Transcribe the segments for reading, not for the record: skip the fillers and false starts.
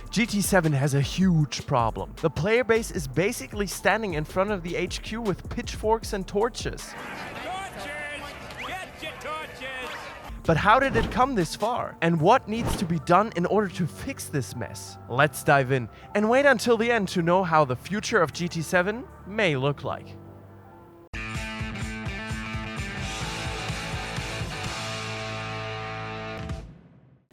GT7 has a huge problem. The player base is basically standing in front of the HQ with pitchforks and torches. But how did it come this far? And what needs to be done in order to fix this mess? Let's dive in and wait until the end to know how the future of GT7 may look like.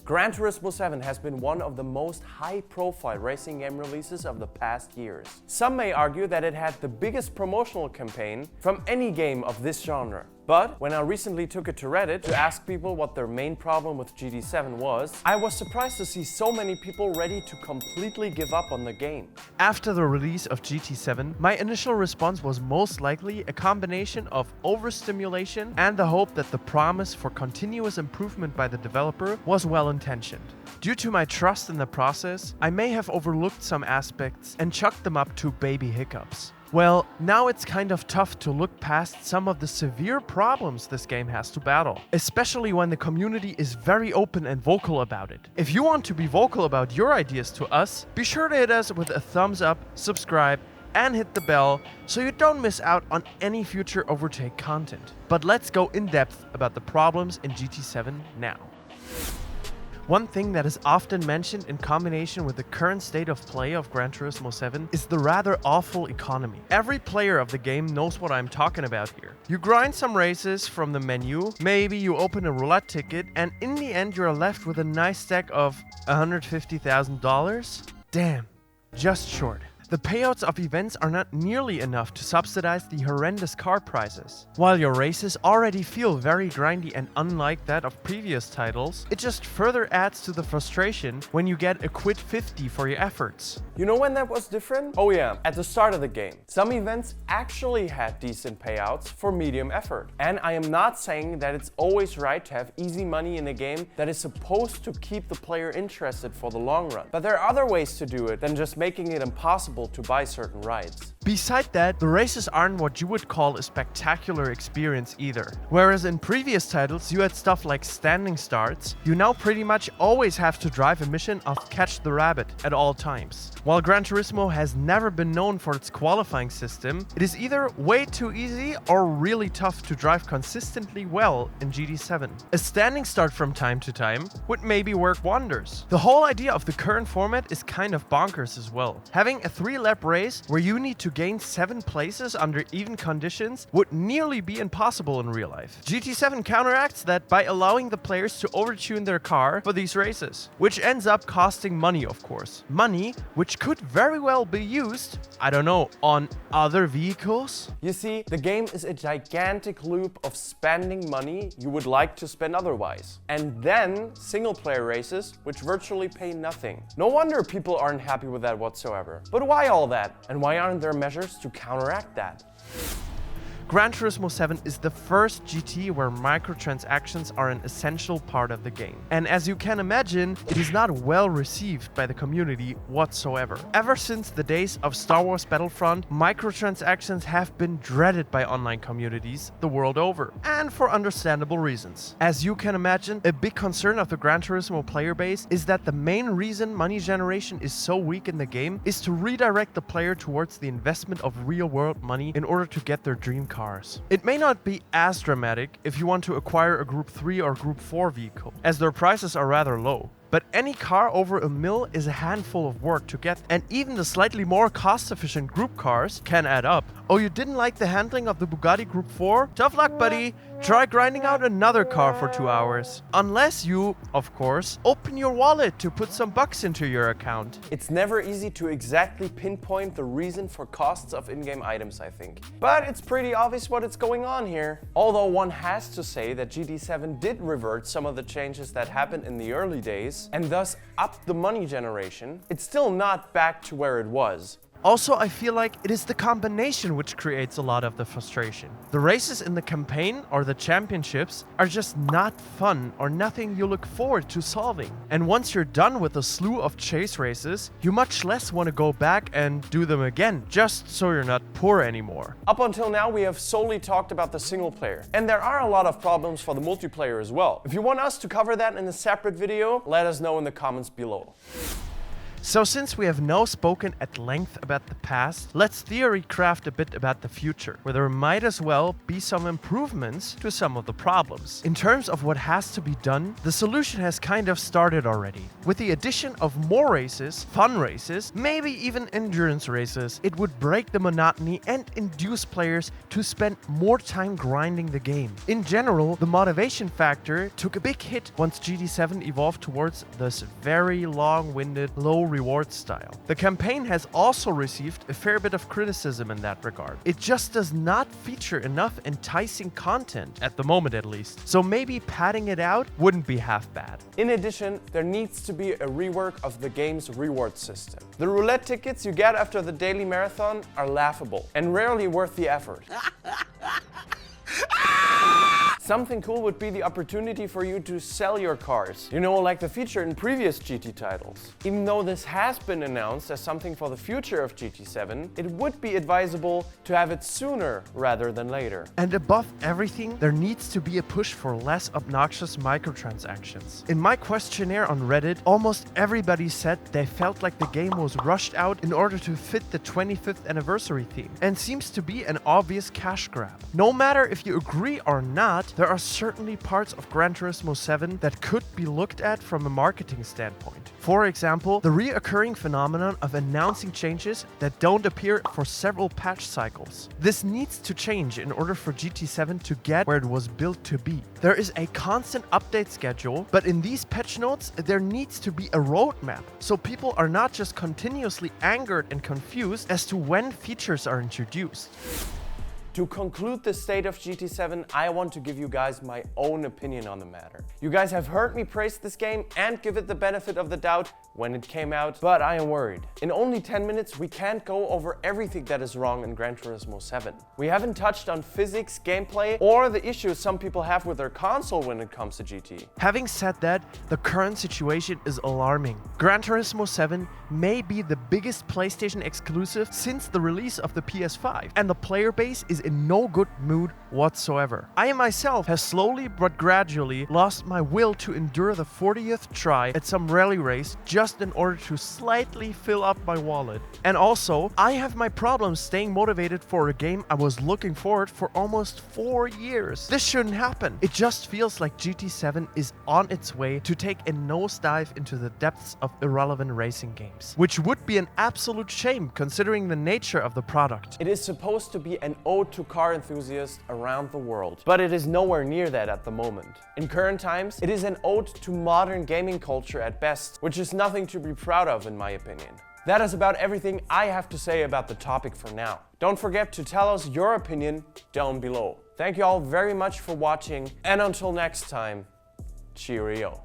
Gran Turismo 7 has been one of the most high-profile racing game releases of the past years. Some may argue that it had the biggest promotional campaign from any game of this genre. But when I recently took it to Reddit to ask people what their main problem with GT7 was, I was surprised to see so many people ready to completely give up on the game. After the release of GT7, my initial response was most likely a combination of overstimulation and the hope that the promise for continuous improvement by the developer was well-intentioned. Due to my trust in the process, I may have overlooked some aspects and chucked them up to baby hiccups. Well, now it's kind of tough to look past some of the severe problems this game has to battle, especially when the community is very open and vocal about it. If you want to be vocal about your ideas to us, be sure to hit us with a thumbs up, subscribe, and hit the bell so you don't miss out on any future Overtake content. But let's go in depth about the problems in GT7 now. One thing that is often mentioned in combination with the current state of play of Gran Turismo 7 is the rather awful economy. Every player of the game knows what I'm talking about here. You grind some races from the menu, maybe you open a roulette ticket, and in the end you're left with a nice stack of $150,000? Damn, just short. The payouts of events are not nearly enough to subsidize the horrendous car prices. While your races already feel very grindy and unlike that of previous titles, it just further adds to the frustration when you get a quid 50 for your efforts. You know when that was different? Oh yeah, at the start of the game. Some events actually had decent payouts for medium effort. And I am not saying that it's always right to have easy money in a game that is supposed to keep the player interested for the long run. But there are other ways to do it than just making it impossible to buy certain rides. Beside that, the races aren't what you would call a spectacular experience either. Whereas in previous titles you had stuff like standing starts, you now pretty much always have to drive a mission of catch the rabbit at all times. While Gran Turismo has never been known for its qualifying system, it is either way too easy or really tough to drive consistently well in GT7. A standing start from time to time would maybe work wonders. The whole idea of the current format is kind of bonkers as well. Having a 3-lap race where you need to gain 7 places under even conditions would nearly be impossible in real life. GT7 counteracts that by allowing the players to overtune their car for these races, which ends up costing money, of course. Money which could very well be used, I don't know, on other vehicles? You see, the game is a gigantic loop of spending money you would like to spend otherwise. And then single-player races which virtually pay nothing. No wonder people aren't happy with that whatsoever. But why all that? And why aren't there measures to counteract that? Gran Turismo 7 is the first GT where microtransactions are an essential part of the game. And as you can imagine, it is not well received by the community whatsoever. Ever since the days of Star Wars Battlefront, microtransactions have been dreaded by online communities the world over, and for understandable reasons. As you can imagine, a big concern of the Gran Turismo player base is that the main reason money generation is so weak in the game is to redirect the player towards the investment of real-world money in order to get their dream car. It may not be as dramatic if you want to acquire a Group 3 or Group 4 vehicle, as their prices are rather low. But any car over $1 million is a handful of work to get, and even the slightly more cost-efficient group cars can add up. Oh, you didn't like the handling of the Bugatti Group 4? Tough luck, buddy! Try grinding out another car for 2 hours. Unless you, of course, open your wallet to put some bucks into your account. It's never easy to exactly pinpoint the reason for costs of in-game items, I think. But it's pretty obvious what is going on here. Although one has to say that GT7 did revert some of the changes that happened in the early days, and thus upped the money generation, it's still not back to where it was. Also, I feel like it is the combination which creates a lot of the frustration. The races in the campaign or the championships are just not fun or nothing you look forward to solving. And once you're done with a slew of chase races, you much less want to go back and do them again, just so you're not poor anymore. Up until now, we have solely talked about the single player. And there are a lot of problems for the multiplayer as well. If you want us to cover that in a separate video, let us know in the comments below. So since we have now spoken at length about the past, let's theory craft a bit about the future, where there might as well be some improvements to some of the problems. In terms of what has to be done, the solution has kind of started already. With the addition of more races, fun races, maybe even endurance races, it would break the monotony and induce players to spend more time grinding the game. In general, the motivation factor took a big hit once GT7 evolved towards this very long-winded, low-reward style. The campaign has also received a fair bit of criticism in that regard. It just does not feature enough enticing content, at the moment at least, so maybe padding it out wouldn't be half bad. In addition, there needs to be a rework of the game's reward system. The roulette tickets you get after the daily marathon are laughable and rarely worth the effort. Something cool would be the opportunity for you to sell your cars. You know, like the feature in previous GT titles. Even though this has been announced as something for the future of GT7, it would be advisable to have it sooner rather than later. And above everything, there needs to be a push for less obnoxious microtransactions. In my questionnaire on Reddit, almost everybody said they felt like the game was rushed out in order to fit the 25th anniversary theme, and seems to be an obvious cash grab. No matter if you agree or not, there are certainly parts of Gran Turismo 7 that could be looked at from a marketing standpoint. For example, the reoccurring phenomenon of announcing changes that don't appear for several patch cycles. This needs to change in order for GT7 to get where it was built to be. There is a constant update schedule, but in these patch notes, there needs to be a roadmap, so people are not just continuously angered and confused as to when features are introduced. To conclude the state of GT7, I want to give you guys my own opinion on the matter. You guys have heard me praise this game and give it the benefit of the doubt when it came out, but I am worried. In only 10 minutes, we can't go over everything that is wrong in Gran Turismo 7. We haven't touched on physics, gameplay, or the issues some people have with their console when it comes to GT. Having said that, the current situation is alarming. Gran Turismo 7 may be the biggest PlayStation exclusive since the release of the PS5, and the player base is in no good mood whatsoever. I myself have slowly but gradually lost my will to endure the 40th try at some rally race just in order to slightly fill up my wallet. And also, I have my problems staying motivated for a game I was looking forward for almost 4 years. This shouldn't happen. It just feels like GT7 is on its way to take a nosedive into the depths of irrelevant racing games, which would be an absolute shame considering the nature of the product. It is supposed to be an ode to car enthusiasts around the world, but it is nowhere near that at the moment. In current times, it is an ode to modern gaming culture at best, which is nothing to be proud of in my opinion. That is about everything I have to say about the topic for now. Don't forget to tell us your opinion down below. Thank you all very much for watching, and until next time, cheerio.